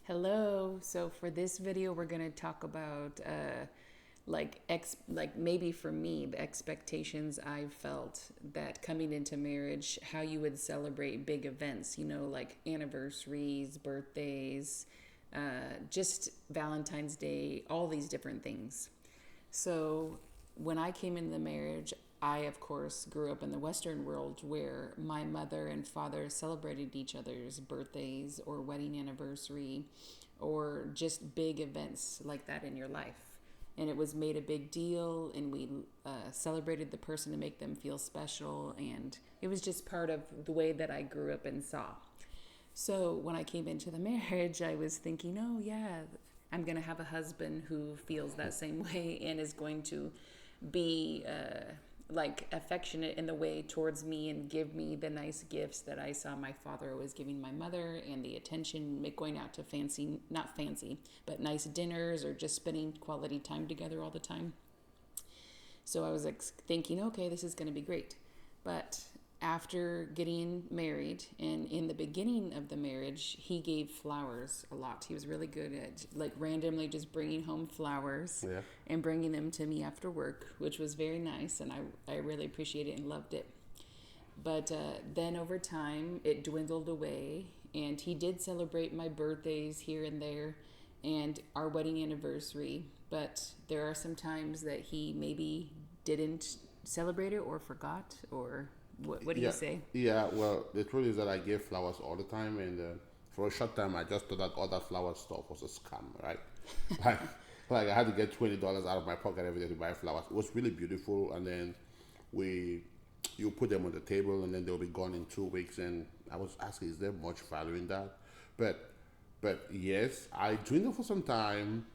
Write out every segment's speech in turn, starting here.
Hello. So for this video, we're gonna talk about like maybe for me the expectations I felt that coming into marriage, how you would celebrate big events, like anniversaries, birthdays, just Valentine's Day, all these different things. So when I came into the marriage, I, of course, grew up in the Western world where my mother and father celebrated each other's birthdays or wedding anniversary or just big events like that in your life. And it was made a big deal, and we celebrated the person to make them feel special. And it was just part of the way that I grew up and saw. So when I came into the marriage, I was thinking, oh, yeah, I'm going to have a husband who feels that same way and is going to be like affectionate in the way towards me and give me the nice gifts that I saw my father always giving my mother, and the attention, going out to fancy, not fancy, but nice dinners or just spending quality time together all the time. So I was like thinking, okay, this is going to be great. But after getting married and in the beginning of the marriage, he gave flowers a lot. He was really good at like randomly just bringing home flowers Yeah. and bringing them to me after work, which was very nice. And I really appreciated it and loved it. But then over time, it dwindled away. And he did celebrate my birthdays here and there and our wedding anniversary. But there are some times that he maybe didn't celebrate it or forgot, or what do you Yeah. say? Yeah. Well, the truth is that I give flowers all the time, and for a short time, I just thought that all that flower stuff was a scam, right? like, like I had to get $20 out of my pocket every day to buy flowers. It was really beautiful, and then we, you put them on the table, and then they'll be gone in 2 weeks. And I was asking, is there much value in that? But, but yes, I doing it for some time.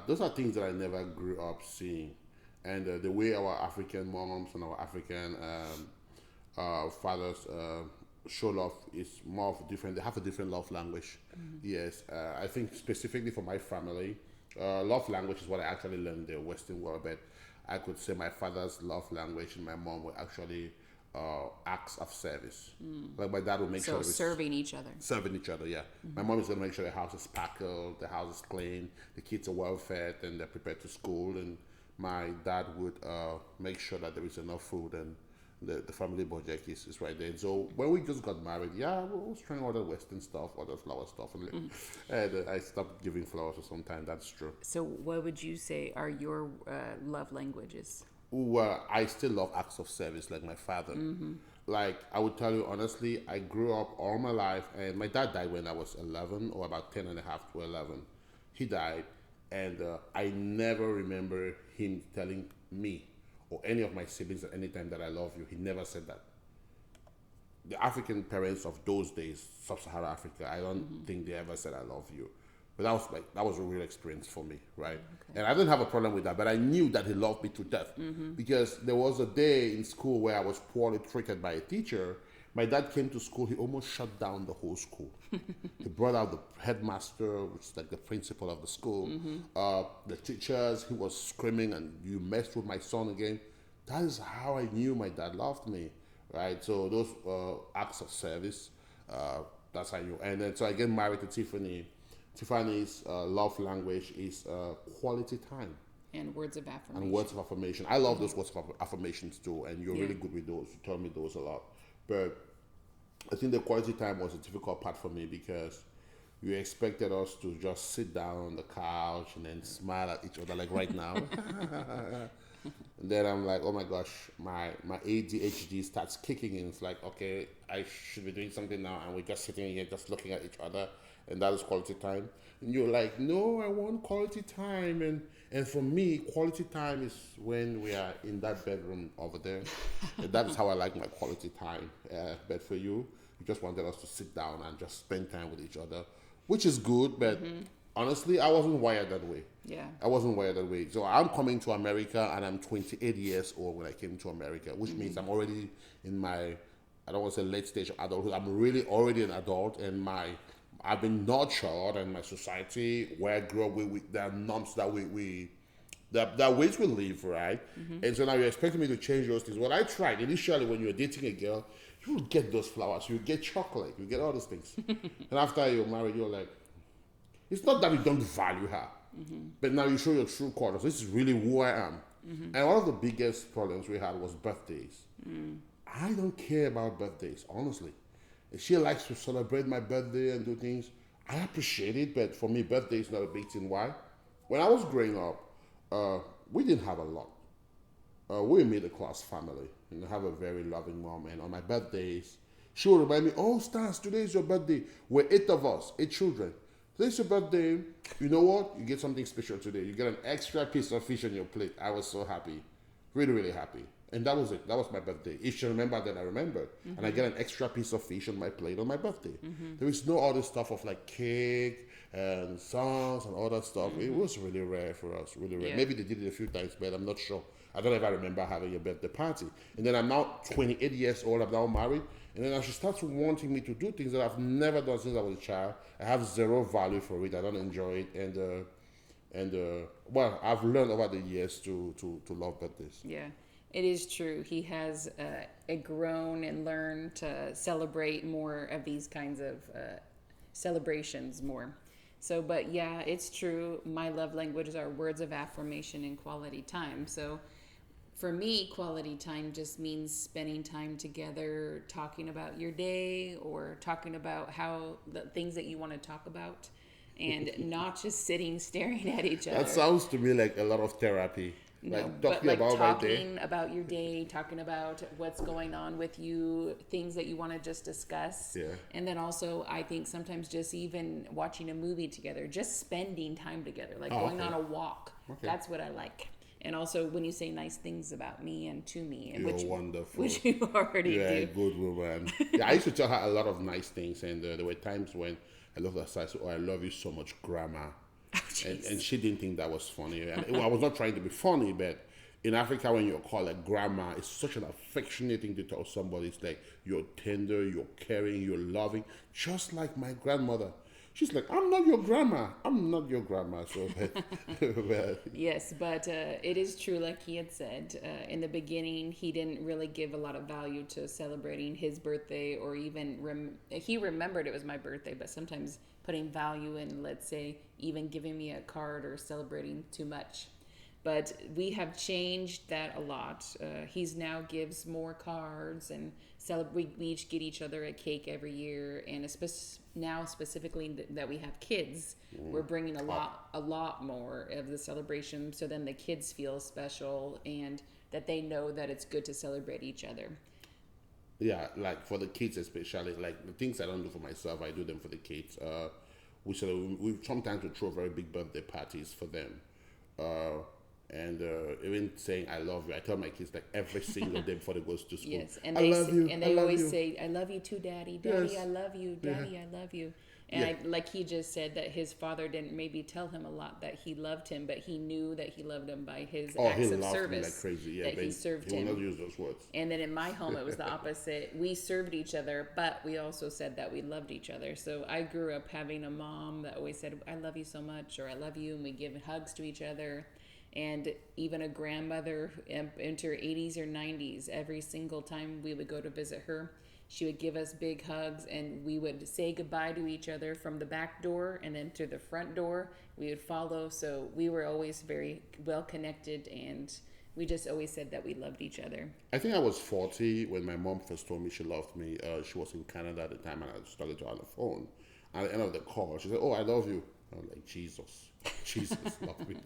Those are things that I never grew up seeing, and the way our African moms and our African fathers show love is more of a different. They have a different love language. Yes, I think specifically for my family, love language is what I actually learned in the Western world. But I could say my father's love language and my mom were actually acts of service. Like my dad would make sure So it was serving each other. serving each other. Yeah, my mom is gonna make sure the house is sparkled, the house is clean, the kids are well fed, and they're prepared to school. And my dad would make sure that there is enough food, and the family budget is right there. And so when we just got married, yeah, we was trying all the Western stuff, all the flower stuff, and I stopped giving flowers for some time. That's true. So what would you say are your love languages? Well, I still love acts of service like my father. Like I would tell you honestly, I grew up all my life, and my dad died when I was 11 or about 10 and a half to 11. He died, and I never remember him telling me or any of my siblings at any time that I love you. He never said that. The African parents of those days, sub-Saharan Africa, I don't think they ever said I love you. But that was a real experience for me, right? Okay. And I didn't have a problem with that, but I knew that he loved me to death because there was a day in school where I was poorly treated by a teacher. My dad came to school; he almost shut down the whole school. He brought out the headmaster, which is like the principal of the school, the teachers. He was screaming, "And you messed with my son again." That is how I knew my dad loved me, right? So those acts of service, that's how I knew. And then so I get married to Tiffany. Tiffany's love language is quality time And words of and affirmation. words of affirmation. I love those words of affirmations too, and you're Yeah. really good with those. You tell me those a lot. But I think the quality time was a difficult part for me because you expected us to just sit down on the couch and then smile at each other like right now. And then I'm like, oh my gosh, my ADHD starts kicking in. It's like, okay, I should be doing something now, and we're just sitting here, just looking at each other, and that is quality time. And you're like, no, I want quality time, and for me, quality time is when we are in that bedroom over there. And that is how I like my quality time. But for you, you just wanted us to sit down and just spend time with each other, which is good, but honestly, I wasn't wired that way. Yeah. I wasn't wired that way. So I'm coming to America and I'm 28 years old when I came to America, which means I'm already in my, I don't want to say late stage of adulthood. I'm really already an adult, and I've been nurtured in my society where I grew up with there are norms that that ways we live, right? And so now you're expecting me to change those things. Well, I tried initially when you're dating a girl, you will get those flowers, you get chocolate, you get all those things. And after you're married, you're like, It's not that you don't value her, but now you show your true colors. This is really who I am. And one of the biggest problems we had was birthdays. I don't care about birthdays, honestly. If she likes to celebrate my birthday and do things, I appreciate it, but for me, birthday is not a big thing. Why? When I was growing up, we didn't have a lot. We're a middle class family and I have a very loving mom. And on my birthdays, she would remind me, "Oh, Stans, today is your birthday. We're 8 of us, 8 children. Today's your birthday. You know what? You get something special today. You get an extra piece of fish on your plate." I was so happy, really, really happy. And that was it. That was my birthday. If she remembered, then I remembered. And I get an extra piece of fish on my plate on my birthday. There is no other stuff of like cake and songs and all that stuff. It was really rare for us, really rare. Yeah. Maybe they did it a few times, but I'm not sure. I don't ever remember having a birthday party. And then I'm now 28 years old. I'm now married. And then she starts wanting me to do things that I've never done since I was a child. I have zero value for it. I don't enjoy it. Well, I've learned over the years to love birthdays. Yeah, it is true. He has grown and learned to celebrate more of these kinds of celebrations more. So, but yeah, it's true. My love languages are words of affirmation and quality time. So, for me, quality time just means spending time together, talking about your day or talking about how the things that you want to talk about, and not just sitting staring at each other. That sounds to me like a lot of therapy. No, Like but talking like about my day. talking about your day, talking about what's going on with you, things that you want to just discuss. Yeah. And then also, I think sometimes just even watching a movie together, just spending time together, like going okay. on a walk. Okay. That's what I like. And also when you say nice things about me and to me, and You're wonderful. which you already You're a do. good woman. Yeah, I used to tell her a lot of nice things, and there were times when I loved her. So I said, "Oh, I love you so much, Grandma." And she didn't think that was funny. And I was not trying to be funny, but in Africa, when you're called a grandma, it's such an affectionate thing to tell somebody. It's like you're tender, you're caring, you're loving, just like my grandmother. She's like, "I'm not your grandma. I'm not your grandma." So, but Yes, but it is true, like he had said in the beginning, he didn't really give a lot of value to celebrating his birthday, or even he remembered it was my birthday, but sometimes putting value in, let's say, even giving me a card or celebrating too much. But we have changed that a lot. He's now gives more cards and we each get each other a cake every year. And now specifically that we have kids, we're bringing a lot more of the celebration. So then the kids feel special and that they know that it's good to celebrate each other. yeah, like for the kids especially, like the things I don't do for myself, I do them for the kids. We sometimes we throw very big birthday parties for them. And even saying "I love you," I tell my kids like every single day before they go to school. Yes, and I they love you. and I they love always you. say, "I love you too, Daddy. Daddy, Yes. I love you. Daddy, Yeah. I love you." And Yeah. like he just said that his father didn't maybe tell him a lot that he loved him, but he knew that he loved him by his Oh, acts he of loves me service like crazy. Yeah, that but he served he will him. not use those words. And then in my home, it was the opposite. We served each other, but we also said that we loved each other. So I grew up having a mom that always said, "I love you so much," or "I love you," and we give hugs to each other. And even a grandmother into her 80s or 90s, every single time we would go to visit her, she would give us big hugs, and we would say goodbye to each other from the back door, and then through the front door we would follow. So we were always very well connected, and we just always said that we loved each other. I think I was 40 when my mom first told me she loved me. She was in Canada at the time, and I was talking to her on the phone. And at the end of the call, she said, "Oh, I love you." I was like, Jesus love me.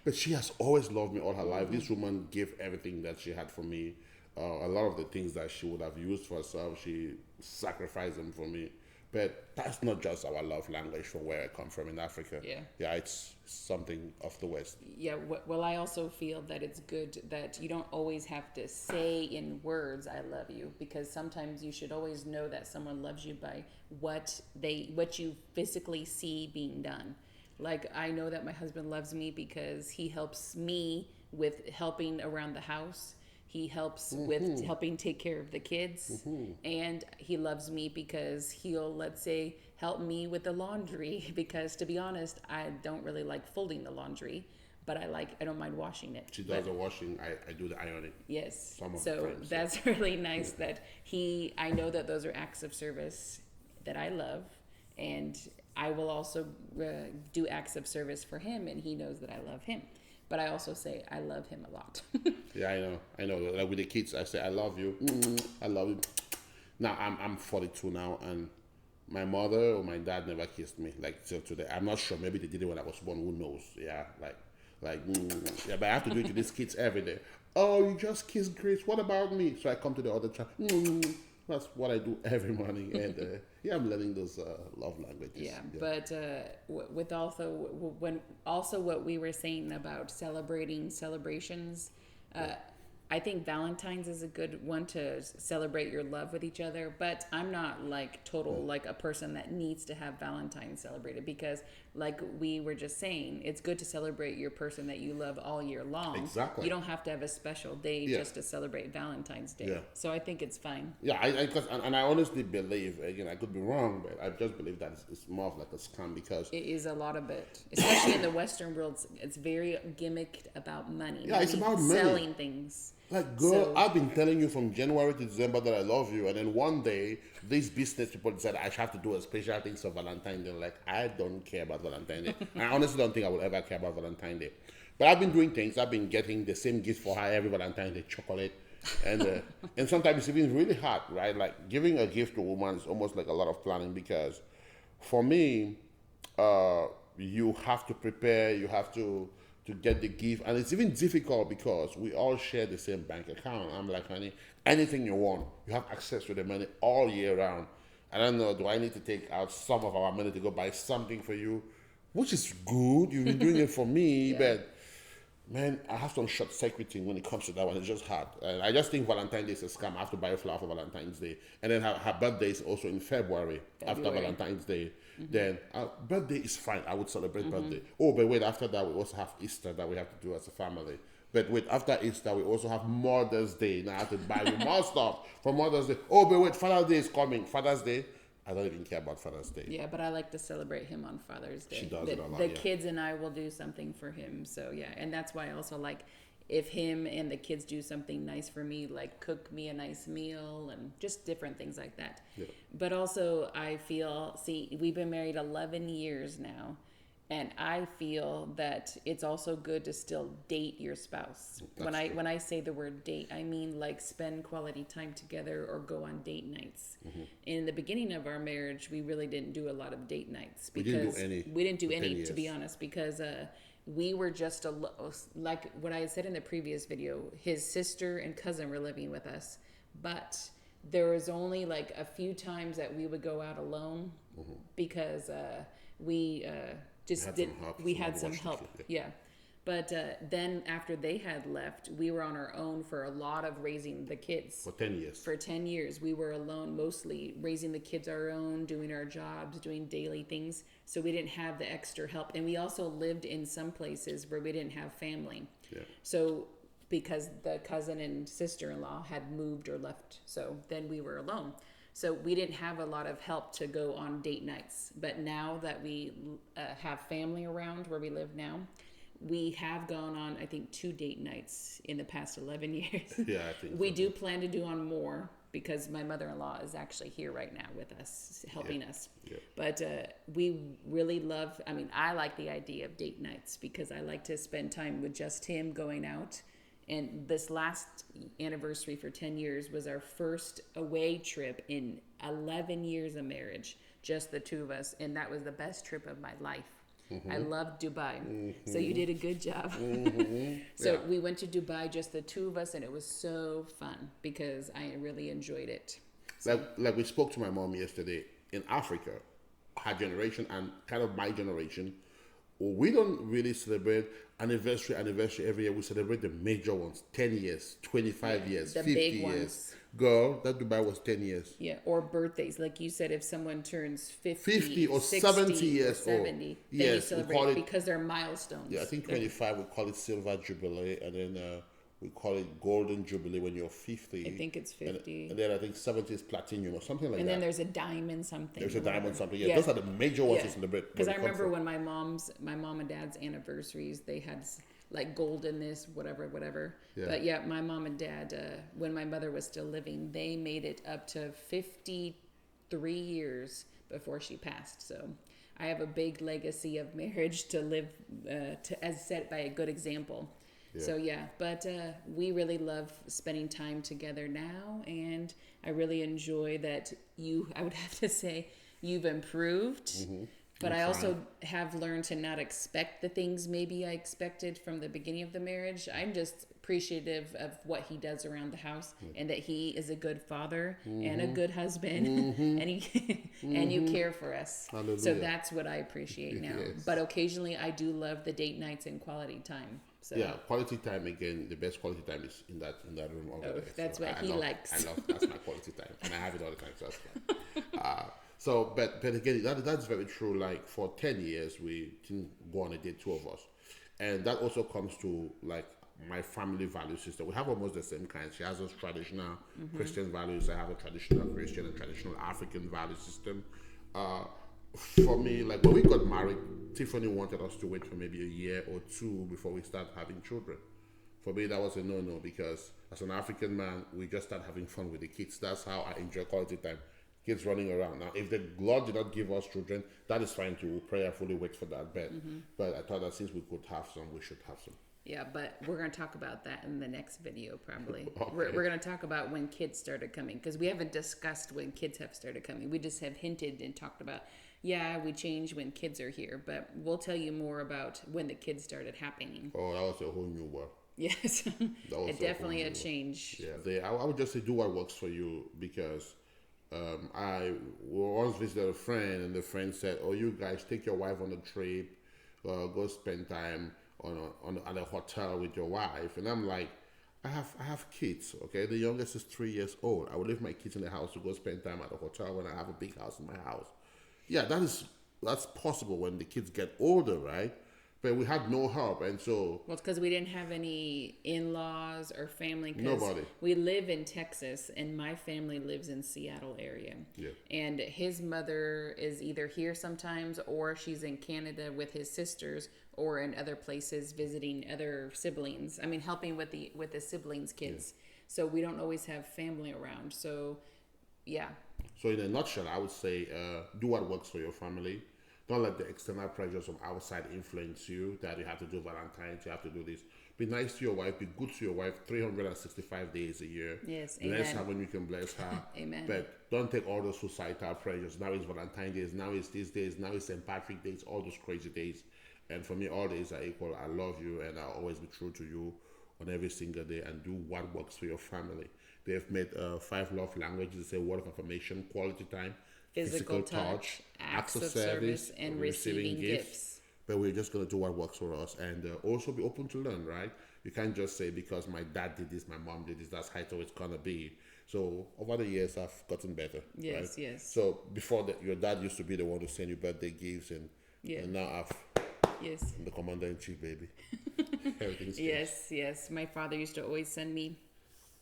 But she has always loved me all her life. This woman gave everything that she had for me. A lot of the things that she would have used for herself, she sacrificed them for me. But that's not just our love language from where I come from in Africa. Yeah. It's something of the West. Yeah, well, I also feel that it's good that you don't always have to say in words "I love you," because sometimes you should always know that someone loves you by what you physically see being done. Like, I know that my husband loves me because he helps me with helping around the house. He helps with helping take care of the kids. And he loves me because he'll, let's say, help me with the laundry. Because to be honest, I don't really like folding the laundry, but I don't mind washing it. She does the washing, I do the ironing. Yes. Some of the So times, that's really nice that I know that those are acts of service that I love. And I will also do acts of service for him, and he knows that I love him. But I also say I love him a lot. Yeah, I know. Like with the kids, I say I love you. I love you. Now I'm 42 now, and my mother or my dad never kissed me like till today. I'm not sure. Maybe they did it when I was born. Who knows? Yeah, yeah. But I have to do it to these kids every day. Oh, you just kissed Grace. What about me? So I come to the other child. That's what I do every morning, and yeah, I'm learning those love languages. Yeah, but with also what we were saying about celebrations, I think Valentine's is a good one to celebrate your love with each other. But I'm not like like a person that needs to have Valentine's celebrated, because like we were just saying, it's good to celebrate your person that you love all year long. Exactly. You don't have to have a special day just to celebrate Valentine's Day. Yeah. So I think it's fine. Yeah, and I honestly believe, again, I could be wrong, but I just believe that it's more of like a scam, because It is a lot of it, especially in the Western world. It's very gimmicked about money. Yeah, it's about money. Selling things. like, girl, I've been telling you from January to December that I love you, and then one day these business people decide I have to do a special thing for Valentine's Day. Like, I don't care about Valentine's Day. I honestly don't think I will ever care about Valentine's Day. But I've been doing things. I've been getting the same gift for her every Valentine's Day, chocolate. And sometimes it's even really hard, right? Like, giving a gift to a woman is almost like a lot of planning, because for me, you have to prepare, you have to get the gift, and it's even difficult because we all share the same bank account. I'm like, honey, anything you want, you have access to the money all year round. I don't know, do I need to take out some of our money to go buy something for you? Which is good, you've been doing it for me, but man, I have some short circuiting when it comes to that one. It's just hard. I just think Valentine's Day is a scam. I have to buy a flower for Valentine's Day. And then her birthday is also in February. After Valentine's Day. Mm-hmm. Then birthday is fine. I would celebrate birthday. Oh, but wait, after that, we also have Easter that we have to do as a family. But wait, after Easter, we also have Mother's Day. Now I have to buy you more stuff for Mother's Day. Oh, but wait, Father's Day is coming. Father's Day, I don't even care about Father's Day. Yeah, but I like to celebrate him on Father's Day. She does it a lot, The kids and I will do something for him. So yeah, and that's why I also like if him and the kids do something nice for me, like cook me a nice meal and just different things like that. Yeah. But also I feel, we've been married 11 years now. And I feel that it's also good to still date your spouse. When I say the word date, I mean like spend quality time together or go on date nights. Mm-hmm. In the beginning of our marriage, we really didn't do a lot of date nights because we didn't do any to be honest, because we were just like what I had said in the previous video. His sister and cousin were living with us, but there was only like a few times that we would go out alone because we had some help. Yeah. But then after they had left, we were on our own for a lot of raising the kids. For 10 years. For 10 years. We were alone mostly, raising the kids our own, doing our jobs, doing daily things. So we didn't have the extra help. And we also lived in some places where we didn't have family. Yeah. So because the cousin and sister-in-law had moved or left. So then we were alone. So we didn't have a lot of help to go on date nights. But now that we have family around where we live now, we have gone on, I think, 2 date nights in the past 11 years. Yeah, I think we do plan to do on more because my mother-in-law is actually here right now with us, helping us. Yeah. But we really love, I like the idea of date nights because I like to spend time with just him going out. And this last anniversary for 10 years was our first away trip in 11 years of marriage, just the two of us. And that was the best trip of my life. Mm-hmm. I loved Dubai. Mm-hmm. So you did a good job. Mm-hmm. So we went to Dubai, just the two of us, and it was so fun because I really enjoyed it. So, like we spoke to my mom yesterday, in Africa, her generation and kind of my generation, we don't really celebrate anniversary every year. We celebrate the major ones, 10 years, 25 years, 50 years. Ones. Girl, that Dubai was 10 years. Yeah, or birthdays. Like you said, if someone turns 50 or 70 years or 70, old. Then you celebrate because they're milestones. Yeah, I think 25, we call it Silver Jubilee, and then we call it Golden Jubilee when you're 50. I think it's 50. And then I think 70 is Platinum or something like that. And then there's a diamond something. There's a diamond something. Yeah, those are the major ones to celebrate. Because I remember when my mom and dad's anniversaries, they had like golden this, whatever. Yeah. But yeah, my mom and dad, when my mother was still living, they made it up to 53 years before she passed. So I have a big legacy of marriage to live, as set by a good example. Yeah. So yeah, but we really love spending time together now, and I really enjoy that I would have to say, you've improved. But I'm I also fine. have learned to not expect the things maybe I expected from the beginning of the marriage. I'm just appreciative of what he does around the house, and that he is a good father and a good husband, and he and you care for us. So Hallelujah. that's what I appreciate now. Yes. But occasionally I do love the date nights and quality time. So Yeah, quality time again. The best quality time is in that room over there. that's what I he love, likes. I love that's my quality time, and I have it all the time. So that's fine. But again, that's very true. Like for 10 years, we didn't go on a date, two of us, and that also comes to like my family value system. We have almost the same kind. She has those traditional Christian values. I have a traditional Christian and traditional African value system. Uh, for me, like when we got married, Tiffany wanted us to wait for maybe a year or two before we start having children. For me, that was a no-no because as an African man, we just start having fun with the kids. That's how I enjoy quality time. Kids running around. Now, if the Lord did not give us children, that is fine too. We'll prayerfully wait for that. But I thought that since we could have some, we should have some. Yeah, but we're going to talk about that in the next video, probably. Okay. We're going to talk about when kids started coming, because we haven't discussed when kids have started coming. We just have hinted and talked about, yeah, we change when kids are here, but we'll tell you more about when the kids started happening. Oh, that was a whole new world. Yes, was it definitely a a change. Yeah, I would just say do what works for you because I once visited a friend and the friend said, "Oh, you guys take your wife on a trip, go spend time at a hotel with your wife." And I'm like, I have kids. Okay, the youngest is 3 years old. I will leave my kids in the house to go spend time at a hotel when I have a big house in my house. Yeah, that's possible when the kids get older, right? But we had no help, and so Well, it's because we didn't have any in-laws or family. 'Cause Nobody. We live in Texas, and my family lives in Seattle area. Yeah. And his mother is either here sometimes, or she's in Canada with his sisters, or in other places visiting other siblings. I mean, helping with the siblings' kids. So we don't always have family around. So, yeah. So in a nutshell, I would say do what works for your family. Don't let the external pressures from outside influence you that you have to do Valentine's, you have to do this. Be nice to your wife, be good to your wife 365 days a year. Yes, Bless amen. her when you can bless her. Amen. But don't take all those societal pressures. Now it's Valentine's days, now it's these days, now it's St. Patrick's days, all those crazy days. And for me, all days are equal. I love you and I'll always be true to you on every single day and do what works for your family. They've made 5 love languages. They say word of affirmation, quality time, Physical touch, acts of service, and receiving gifts. But we're just going to do what works for us and also be open to learn, right? You can't just say because my dad did this, my mom did this, that's how it's going to be. So over the years, I've gotten better. Yes, right? yes. So before that, your dad used to be the one to send you birthday gifts and now Yes. I'm the commander-in-chief, baby. Everything's changed. Yes. My father used to always send me,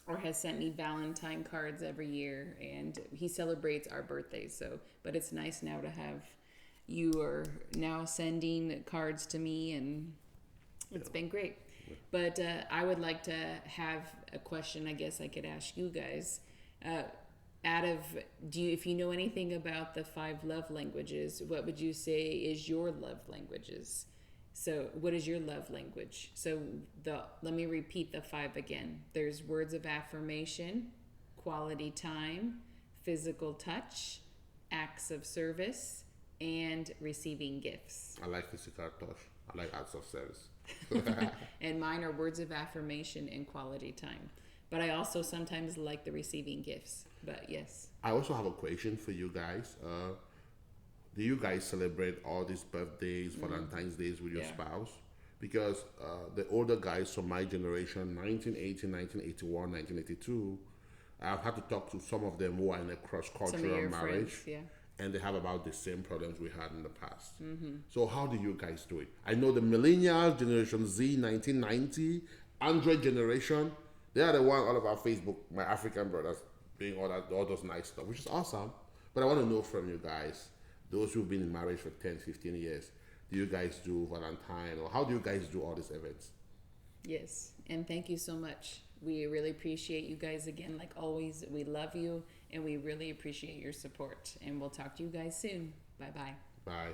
or has sent me, Valentine cards every year, and he celebrates our birthdays. So, but it's nice now to have you are now sending cards to me, and it's been great. But I would like to have a question. I guess I could ask you guys. If you know anything about the 5 love languages, what would you say is your love languages? So what is your love language? So let me repeat the 5 again. There's words of affirmation, quality time, physical touch, acts of service, and receiving gifts. I like physical touch. I like acts of service. And mine are words of affirmation and quality time. But I also sometimes like the receiving gifts. But yes. I also have a question for you guys. Do you guys celebrate all these birthdays, Valentine's days with your spouse? Because the older guys from my generation, 1980, 1981, 1982, I've had to talk to some of them who are in a cross-cultural marriage. Friends, and they have about the same problems we had in the past. So how do you guys do it? I know the millennial generation Z, 1990, Android generation, they are the one all of our Facebook, my African brothers, doing all those nice stuff, which is awesome. But I want to know from you guys, those who've been in marriage for 10, 15 years, do you guys do Valentine, or how do you guys do all these events? Yes, and thank you so much. We really appreciate you guys again. Like always, we love you, and we really appreciate your support. And we'll talk to you guys soon. Bye-bye. Bye.